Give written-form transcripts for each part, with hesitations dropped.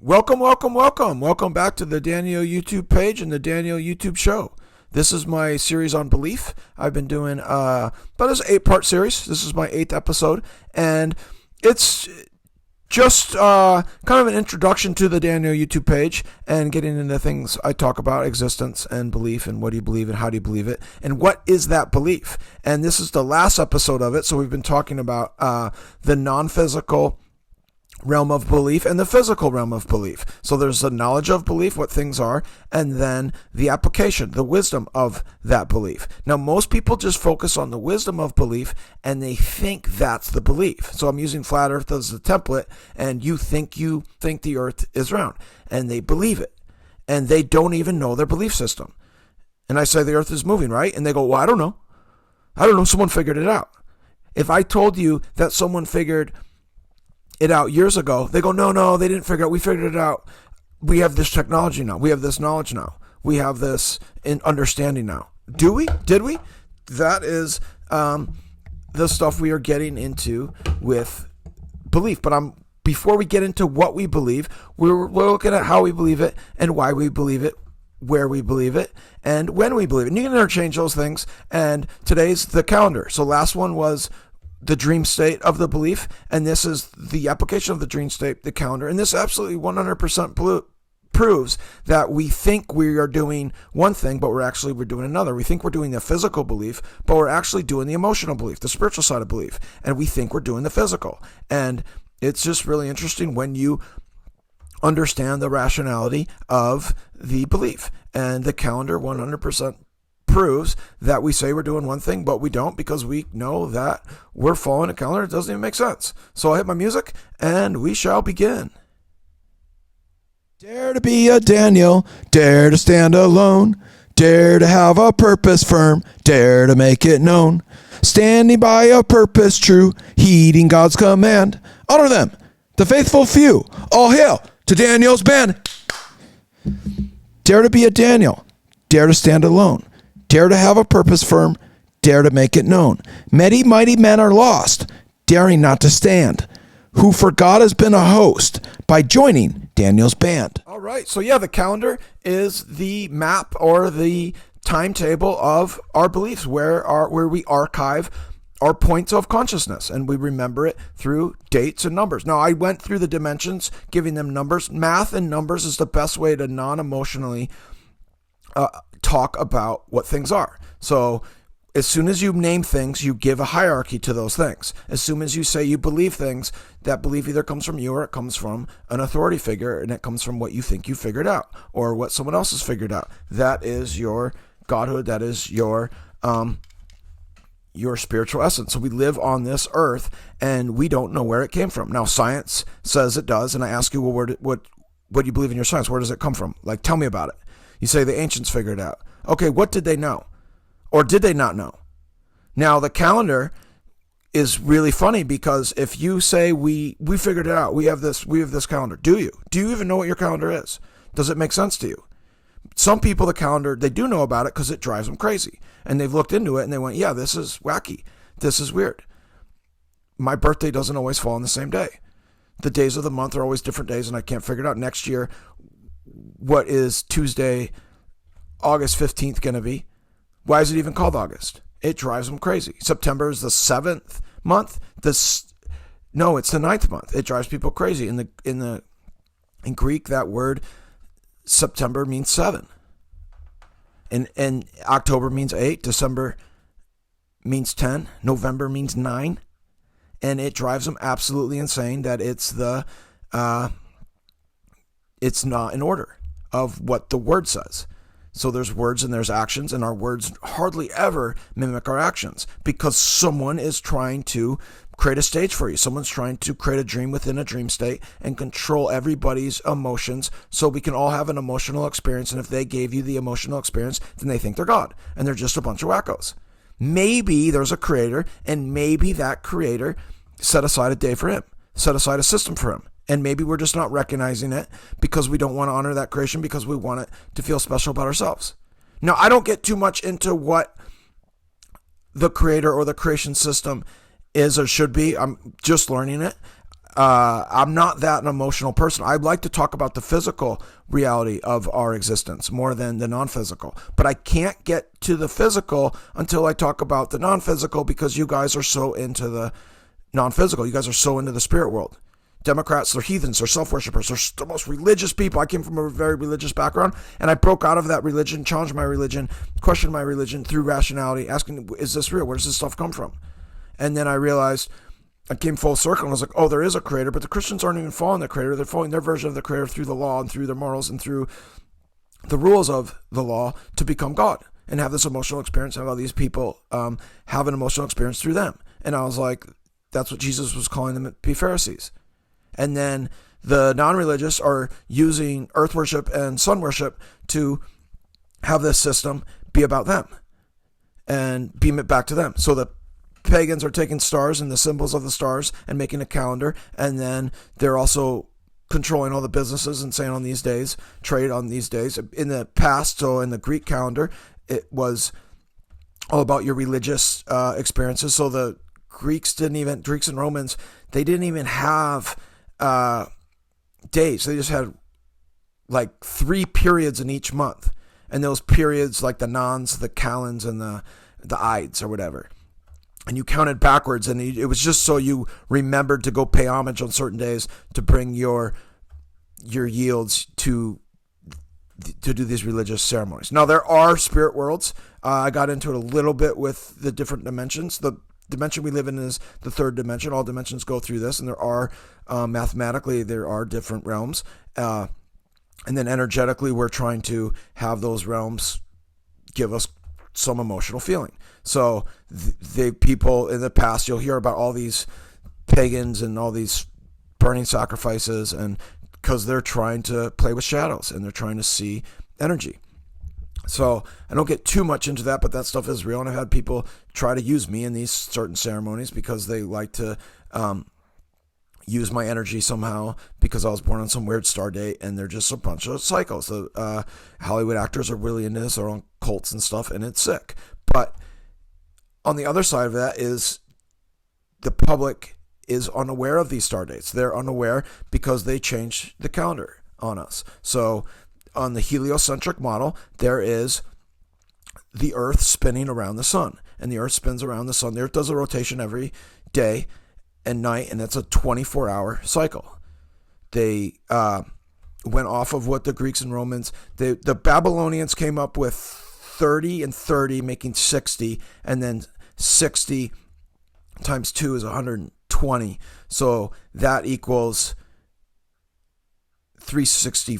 Welcome, welcome, welcome. Welcome back to the Daniel YouTube page and the Daniel YouTube show. This is my series on belief. I've been doing about this 8-part series. This is my 8th episode, and it's just kind of an introduction to the Daniel YouTube page and getting into things I talk about, existence and belief, and what do you believe and how do you believe it, and what is that belief. And this is the last episode of it, so we've been talking about the non-physical realm of belief and the physical realm of belief. So there's the knowledge of belief, what things are, and then the application, the wisdom of that belief. Now, most people just focus on the wisdom of belief and they think that's the belief. So I'm using flat earth as a template, and you think the earth is round, and they believe it, and they don't even know their belief system. And I say the earth is moving, right? And they go, well, I don't know. Someone figured it out. If I told you that someone figured it out years ago, they go, no, they didn't figure it out. We figured it out. We have this technology now. We have this knowledge now. We have this understanding now. Do we? Did we? That is the stuff we are getting into with belief. But before we get into what we believe, we're looking at how we believe it and why we believe it, where we believe it, and when we believe it. And you can interchange those things. And today's the calendar. So last one was the dream state of the belief, and this is the application of the dream state, the calendar. And this absolutely 100% proves that we think we are doing one thing, but we're doing another. We think we're doing the physical belief, but we're actually doing the emotional belief, the spiritual side of belief, and we think we're doing the physical. And it's just really interesting when you understand the rationality of the belief. And the calendar 100% proves that we say we're doing one thing, but we don't, because we know that we're following a calendar. It doesn't even make sense. So I'll hit my music and we shall begin. Dare to be a Daniel, dare to stand alone, dare to have a purpose firm, dare to make it known, standing by a purpose true, heeding God's command. Honor them, the faithful few. All hail to Daniel's band. Dare to be a Daniel, dare to stand alone, dare to have a purpose firm, dare to make it known. Many mighty men are lost, daring not to stand, who for God has been a host by joining Daniel's band. All right, so the calendar is the map or the timetable of our beliefs, where we archive our points of consciousness, and we remember it through dates and numbers. Now, I went through the dimensions, giving them numbers. Math and numbers is the best way to non-emotionally talk about what things are. So as soon as you name things, you give a hierarchy to those things. As soon as you say you believe things, that belief either comes from you or it comes from an authority figure, and it comes from what you think you figured out or what someone else has figured out. That is your godhood. That is your spiritual essence. So we live on this earth and we don't know where it came from. Now, science says it does, and I ask you, well, what do you believe in your science? Where does it come from? Like, tell me about it. You say the ancients figured it out. Okay, what did they know? Or did they not know? Now, the calendar is really funny, because if you say we figured it out, we have this calendar. Do you? Do you even know what your calendar is? Does it make sense to you? Some people, the calendar, they do know about it because it drives them crazy. And they've looked into it and they went, yeah, this is wacky. This is weird. My birthday doesn't always fall on the same day. The days of the month are always different days, and I can't figure it out. Next year, what is Tuesday, August 15th going to be? Why is it even called August? It drives them crazy. September is the 7th month. No, it's the 9th month. It drives people crazy. In Greek, that word September means 7. And October means 8. December means 10. November means 9. And it drives them absolutely insane that it's not in order of what the word says. So there's words and there's actions, and our words hardly ever mimic our actions, because someone is trying to create a stage for you. Someone's trying to create a dream within a dream state and control everybody's emotions so we can all have an emotional experience. And if they gave you the emotional experience, then they think they're God, and they're just a bunch of wackos. Maybe there's a creator, and maybe that creator set aside a day for him, set aside a system for him. And maybe we're just not recognizing it because we don't want to honor that creation, because we want it to feel special about ourselves. Now, I don't get too much into what the creator or the creation system is or should be. I'm just learning it. I'm not that an emotional person. I like to talk about the physical reality of our existence more than the non-physical. But I can't get to the physical until I talk about the non-physical, because you guys are so into the non-physical. You guys are so into the spirit world. Democrats, they're heathens, they're self-worshippers, they're the most religious people. I came from a very religious background, and I broke out of that religion, challenged my religion, questioned my religion through rationality, asking, is this real? Where does this stuff come from? And then I realized, I came full circle, and I was like, oh, there is a creator, but the Christians aren't even following the creator. They're following their version of the creator through the law and through their morals and through the rules of the law to become God and have this emotional experience, have all these people have an emotional experience through them. And I was like, that's what Jesus was calling them to be Pharisees. And then the non-religious are using earth worship and sun worship to have this system be about them and beam it back to them. So the pagans are taking stars and the symbols of the stars and making a calendar, and then they're also controlling all the businesses and saying on these days, trade on these days. In the past, so in the Greek calendar, it was all about your religious experiences. So the Greeks and Romans, they didn't even have days. They just had like 3 periods in each month. And those periods, like the nons, the calends, and the ides or whatever. And you counted backwards, and it was just so you remembered to go pay homage on certain days to bring your yields to do these religious ceremonies. Now, there are spirit worlds. I got into it a little bit with the different dimensions. The dimension we live in is the 3rd dimension. All dimensions go through this, and there are, mathematically, there are different realms. And then energetically, we're trying to have those realms give us some emotional feeling. So the people in the past, you'll hear about all these pagans and all these burning sacrifices, and because they're trying to play with shadows and they're trying to see energy. So I don't get too much into that, but that stuff is real. And I've had people try to use me in these certain ceremonies because they like to use my energy somehow because I was born on some weird star date, and they're just a bunch of psychos. The Hollywood actors are really into this. They're on cults and stuff, and it's sick. But on the other side of that is the public is unaware of these star dates. They're unaware because they changed the calendar on us. So on the heliocentric model, there is the Earth spinning around the sun, and the Earth spins around the sun. The Earth does a rotation every day and night, and it's a 24-hour cycle. They went off of what the Greeks and Romans, the Babylonians came up with 30 and 30, making 60, and then 60 times 2 is 120. So that equals 360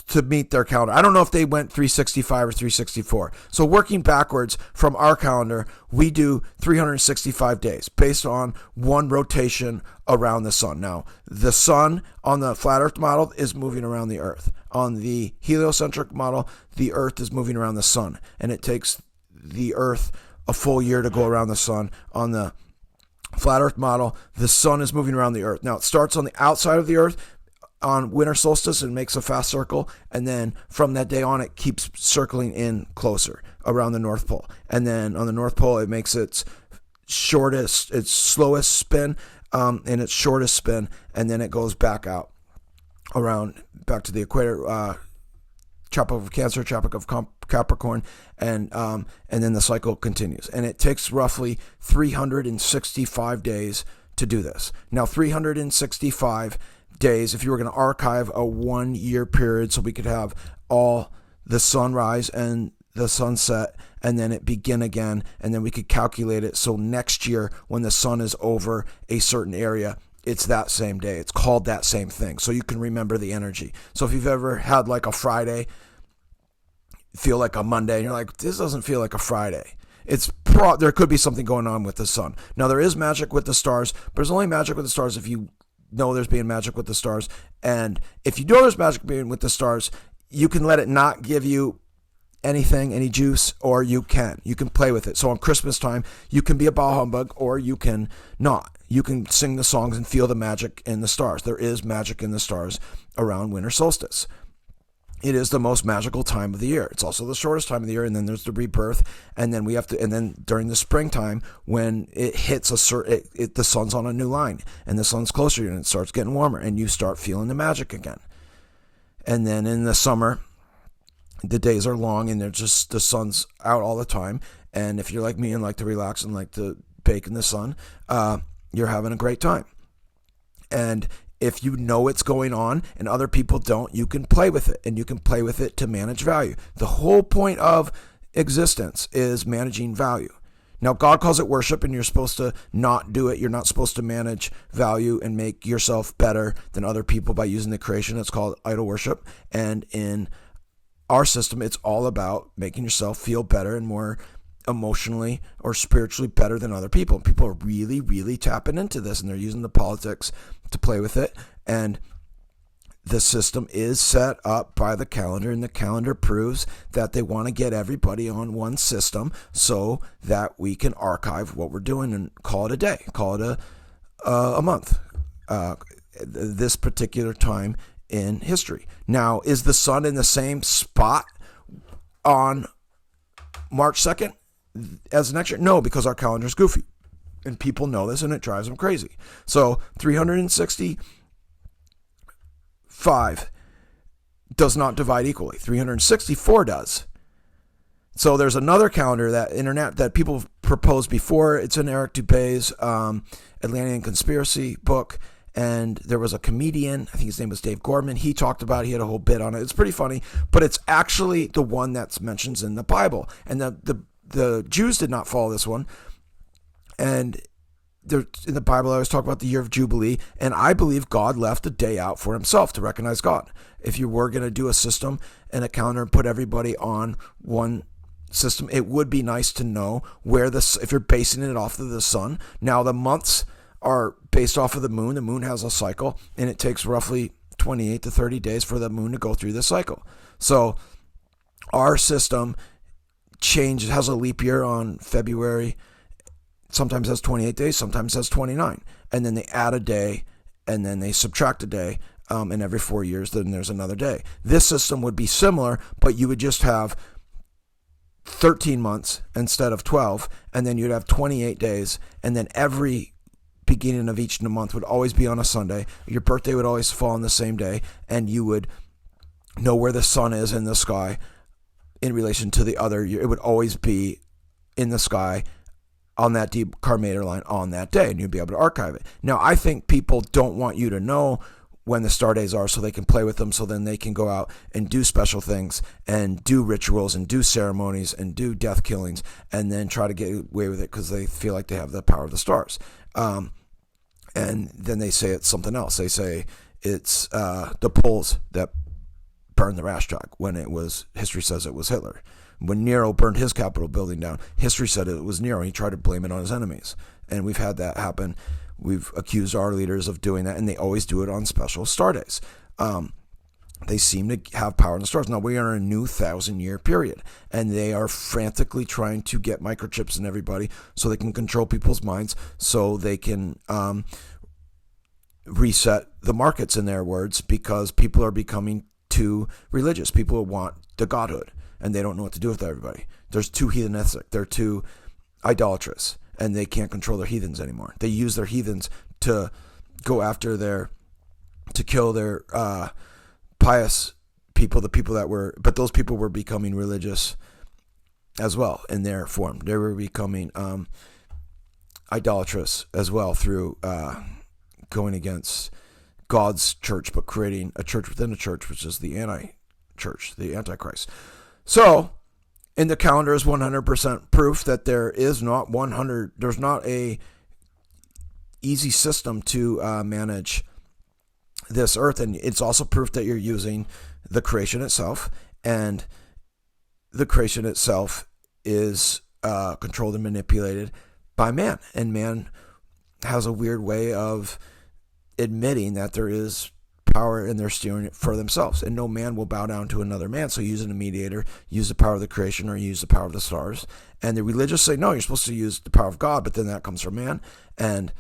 to meet their calendar. I don't know if they went 365 or 364. So working backwards from our calendar, we do 365 days based on one rotation around the sun. Now, the sun on the flat earth model is moving around the earth. On the heliocentric model, the earth is moving around the sun, and it takes the earth a full year to go around the sun. On the flat earth model, the sun is moving around the earth. Now, it starts on the outside of the earth on winter solstice and makes a fast circle, and then from that day on, it keeps circling in closer around the North Pole. And then on the North Pole, it makes its slowest spin and its shortest spin, and then it goes back out around back to the equator, tropic of Cancer, tropic of Capricorn, and then the cycle continues. And it takes roughly 365 days to do this. Now, 365 days, if you were going to archive a 1-year period so we could have all the sunrise and the sunset and then it begin again, and then we could calculate it so next year when the sun is over a certain area, it's that same day. It's called that same thing, so you can remember the energy. So if you've ever had like a Friday feel like a Monday, and you're like, this doesn't feel like a Friday, there could be something going on with the sun. Now, there is magic with the stars, but there's only magic with the stars if you know there's being magic with the stars. And if you know there's magic being with the stars, you can let it not give you anything, any juice, or you can play with it. So on Christmas time, you can be a bah humbug, or you can not. You can sing the songs and feel the magic in the stars. There is magic in the stars around winter solstice. it is the most magical time of the year. It's also the shortest time of the year, and then there's the rebirth, and then and then during the springtime when it hits the sun's on a new line, and the sun's closer, and it starts getting warmer, and you start feeling the magic again. And then in the summer, the days are long, and the sun's out all the time. And if you're like me and like to relax and like to bake in the sun, you're having a great time. And if you know it's going on and other people don't, you can play with it, and you can play with it to manage value. The whole point of existence is managing value. Now, God calls it worship, and you're supposed to not do it. You're not supposed to manage value and make yourself better than other people by using the creation. It's called idol worship. And in our system, it's all about making yourself feel better and more emotionally or spiritually better than other people. People are really, really tapping into this, and they're using the politics to play with it. And the system is set up by the calendar, and the calendar proves that they want to get everybody on one system so that we can archive what we're doing and call it a day, call it a month, this particular time in history. Now, is the sun in the same spot on March 2nd as next year? No, because our calendar is goofy, and people know this, and it drives them crazy. So 365 does not divide equally. 364 does. So there's another calendar that people proposed before. It's in Eric Dubé's Atlantean Conspiracy book, and there was a comedian, I think his name was Dave Gorman. He talked about it. He had a whole bit on it. It's pretty funny, but it's actually the one that's mentioned in the Bible. And the Jews did not follow this one. And in the Bible, I always talk about the year of Jubilee, and I believe God left a day out for himself to recognize God. If you were going to do a system and a calendar and put everybody on one system, it would be nice to know if you're basing it off of the sun. Now, the months are based off of the moon. The moon has a cycle, and it takes roughly 28 to 30 days for the moon to go through the cycle. So our system has a leap year on February. Sometimes has 28 days, sometimes has 29. And then they add a day, and then they subtract a day, and every 4 years, then there's another day. This system would be similar, but you would just have 13 months instead of 12, and then you'd have 28 days, and then every beginning of each month would always be on a Sunday. Your birthday would always fall on the same day, and you would know where the sun is in the sky in relation to the other year. It would always be in the sky on that decarminator line on that day, and you'd be able to archive it. Now, I think people don't want you to know when the star days are so they can play with them, so then they can go out and do special things and do rituals and do ceremonies and do death killings and then try to get away with it because they feel like they have the power of the stars. And then they say it's something else. They say it's the Poles that burned the Reichstag when history says it was Hitler. When Nero burned his Capitol building down, history said it was Nero. He tried to blame it on his enemies. And we've had that happen. We've accused our leaders of doing that, and they always do it on special star days. They seem to have power in the stars. Now, we are in a new 1,000-year period, and they are frantically trying to get microchips in everybody so they can control people's minds, so they can reset the markets, in their words, because people are becoming too religious. People want the godhood, and they don't know what to do with everybody. They're too heathenistic. They're too idolatrous, and they can't control their heathens anymore. They use their heathens to go after to kill their pious people, but those people were becoming religious as well in their form. They were becoming idolatrous as well through going against God's church, but creating a church within a church, which is the anti-church, the Antichrist. So, in the calendar is 100% proof that there's not a easy system to manage this earth, and it's also proof that you're using the creation itself, and the creation itself is controlled and manipulated by man, and man has a weird way of admitting that there is power and they're steering it for themselves, and no man will bow down to another man. So using a mediator, use the power of the creation or use the power of the stars. And the religious say, no, you're supposed to use the power of God, but then that comes from man, and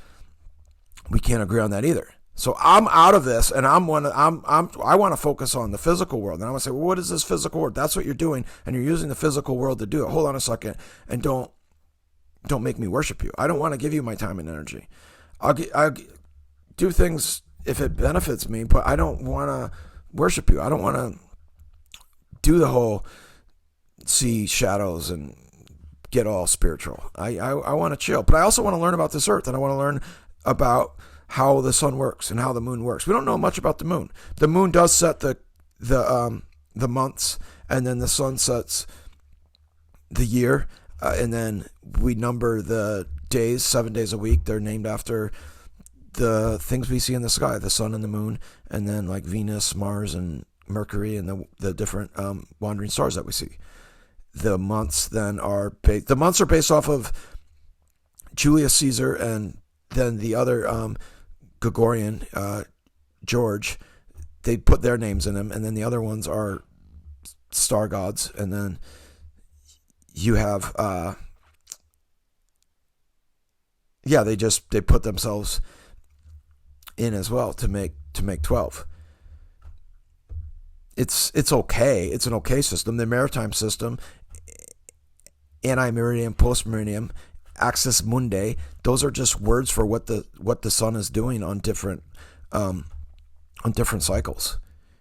we can't agree on that either. So I'm out of this, and I want to focus on the physical world, and I want to say, well, what is this physical world? That's what you're doing, and you're using the physical world to do it. Hold on a second, and don't make me worship you. I don't want to give you my time and energy. I'll do things if it benefits me, but I don't want to worship you. I don't want to do the whole see shadows and get all spiritual. I want to chill, but I also want to learn about this earth, and I want to learn about how the sun works and how the moon works. We don't know much about the moon. The moon does set the months, and then the sun sets the year, and then we number the days, 7 days a week. They're named after the things we see in the sky, the sun and the moon, and then like Venus, Mars, and Mercury, and the different wandering stars that we see. The months then are the months are based off of Julius Caesar, and then the other Gregorian, George, they put their names in them, and then the other ones are star gods, and then you have they put themselves in as well to make 12. It's okay. It's an okay system. The maritime system, anti-meridian, post-meridian, axis mundi, those are just words for what the sun is doing on different cycles,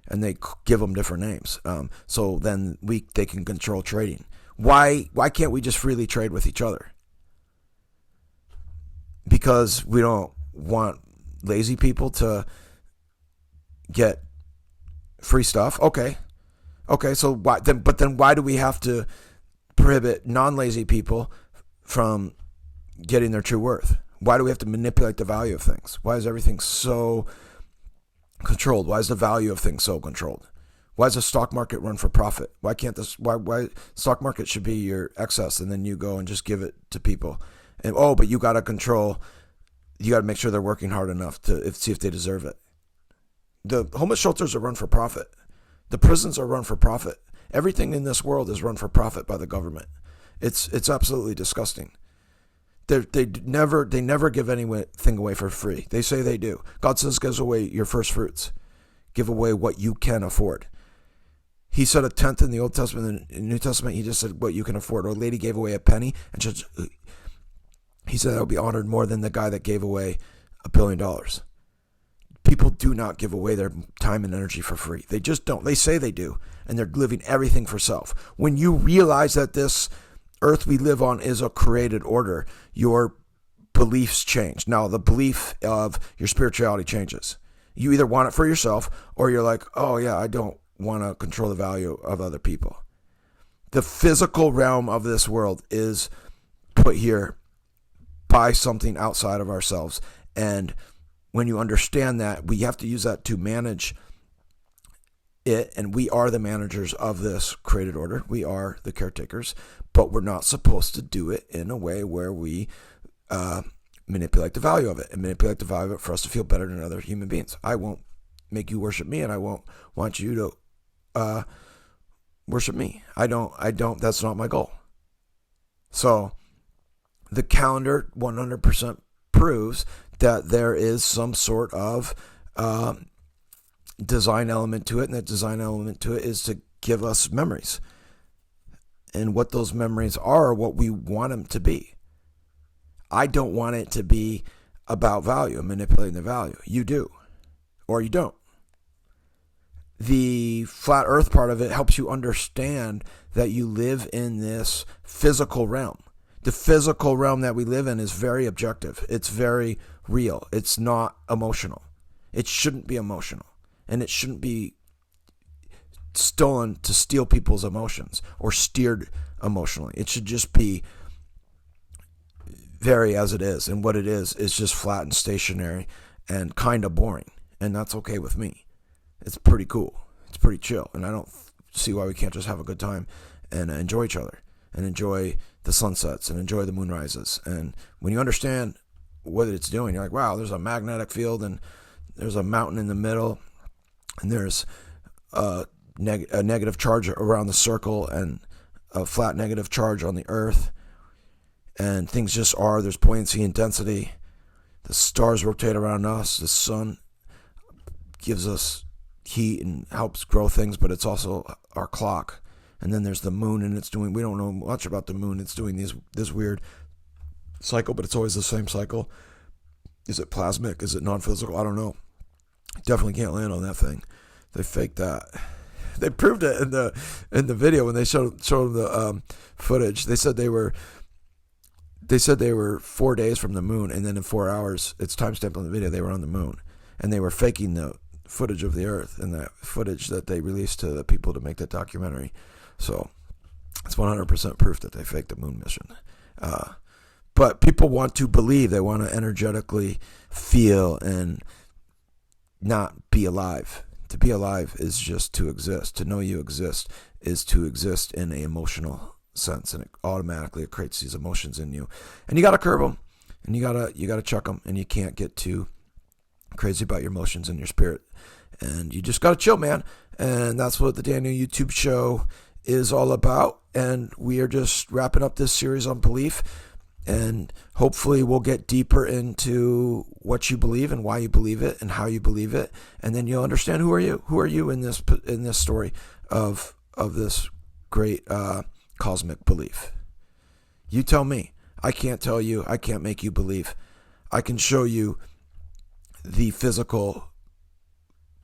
and they give them different names. So then they can control trading. Why can't we just freely trade with each other? Because we don't want lazy people to get free stuff. Okay. So why then? But then why do we have to prohibit non-lazy people from getting their true worth? Why do we have to manipulate the value of things? Why is everything so controlled? Why is the value of things so controlled? Why does the stock market run for profit? Why can't this? Why stock market should be your excess, and then you go and just give it to people? And but you got to control. You got to make sure they're working hard enough to see if they deserve it. The homeless shelters are run for profit. The prisons are run for profit. Everything in this world is run for profit by the government. It's absolutely disgusting. They never give anything away for free. They say they do. God says, give away your first fruits. Give away what you can afford. He said a tenth in the Old Testament. In the New Testament, he just said what you can afford. Or a lady gave away a penny, and he said that would be honored more than the guy that gave away $1 billion. People do not give away their time and energy for free. They just don't. They say they do, and they're living everything for self. When you realize that this earth we live on is a created order, your beliefs change. Now, the belief of your spirituality changes. You either want it for yourself, or you're like, oh yeah, I don't want to control the value of other people. The physical realm of this world is put here by something outside of ourselves. And when you understand that, we have to use that to manage it. And we are the managers of this created order. We are the caretakers, but we're not supposed to do it in a way where we manipulate the value of it and manipulate the value of it for us to feel better than other human beings. I won't make you worship me, and I won't want you to worship me. I don't, that's not my goal. So the calendar 100% proves that there is some sort of design element to it, and that design element to it is to give us memories. And what those memories are what we want them to be. I don't want it to be about value and manipulating the value. You do, or you don't. The flat earth part of it helps you understand that you live in this physical realm. The physical realm that we live in is very objective. It's very real. It's not emotional. It shouldn't be emotional. And it shouldn't be stolen to steal people's emotions or steered emotionally. It should just be very as it is. And what it is just flat and stationary and kind of boring. And that's okay with me. It's pretty cool. It's pretty chill. And I don't see why we can't just have a good time and enjoy each other and enjoy the sunsets and enjoy the moonrises. And when you understand what it's doing, you're like, wow, there's a magnetic field and there's a mountain in the middle and there's a negative charge around the circle and a flat negative charge on the earth. And things just are. There's buoyancy and density. The stars rotate around us. The sun gives us heat and helps grow things, but it's also our clock. And then there's the moon, and we don't know much about the moon. It's doing this weird cycle, but it's always the same cycle. Is it plasmic? Is it non-physical? I don't know. Definitely can't land on that thing. They faked that. They proved it in the video when they showed the footage. They said they were 4 days from the moon, and then in 4 hours, it's timestamped on the video, they were on the moon. And they were faking the footage of the Earth and the footage that they released to the people to make that documentary. So it's 100% proof that they faked the moon mission. But people want to believe. They want to energetically feel and not be alive. To be alive is just to exist. To know you exist is to exist in an emotional sense, and it creates these emotions in you. And you got to curb them, and you got to chuck them, and you can't get too crazy about your emotions and your spirit. And you just got to chill, man. And that's what the Daniel YouTube show is all about. And we are just wrapping up this series on belief. And hopefully we'll get deeper into what you believe and why you believe it and how you believe it. And then you'll understand who are you in this story of this great cosmic belief. You tell me. I can't tell you. I can't make you believe. I can show you the physical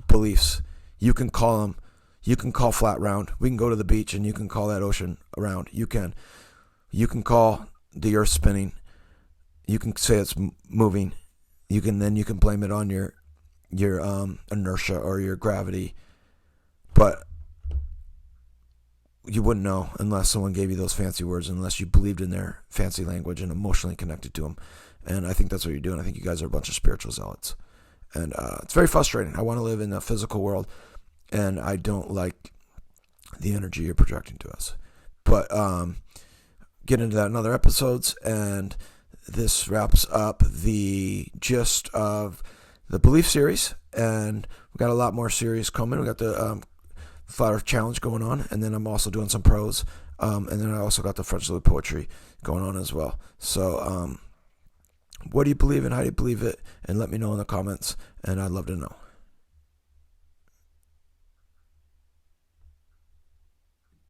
beliefs. You can call them. You can call flat round. We can go to the beach and you can call that ocean round. You can call the earth spinning. You can say it's moving. You can blame it on your inertia or your gravity. But you wouldn't know unless someone gave you those fancy words, unless you believed in their fancy language and emotionally connected to them. And I think that's what you're doing. I think you guys are a bunch of spiritual zealots. And it's very frustrating. I want to live in a physical world, and I don't like the energy you're projecting to us. But get into that in other episodes, and this wraps up the gist of the belief series. And we got a lot more series coming. We got the Flat Earth Challenge going on, and then I'm also doing some prose, and then I also got the French Louis poetry going on as well. So what do you believe and how do you believe it? And let me know in the comments, and I'd love to know.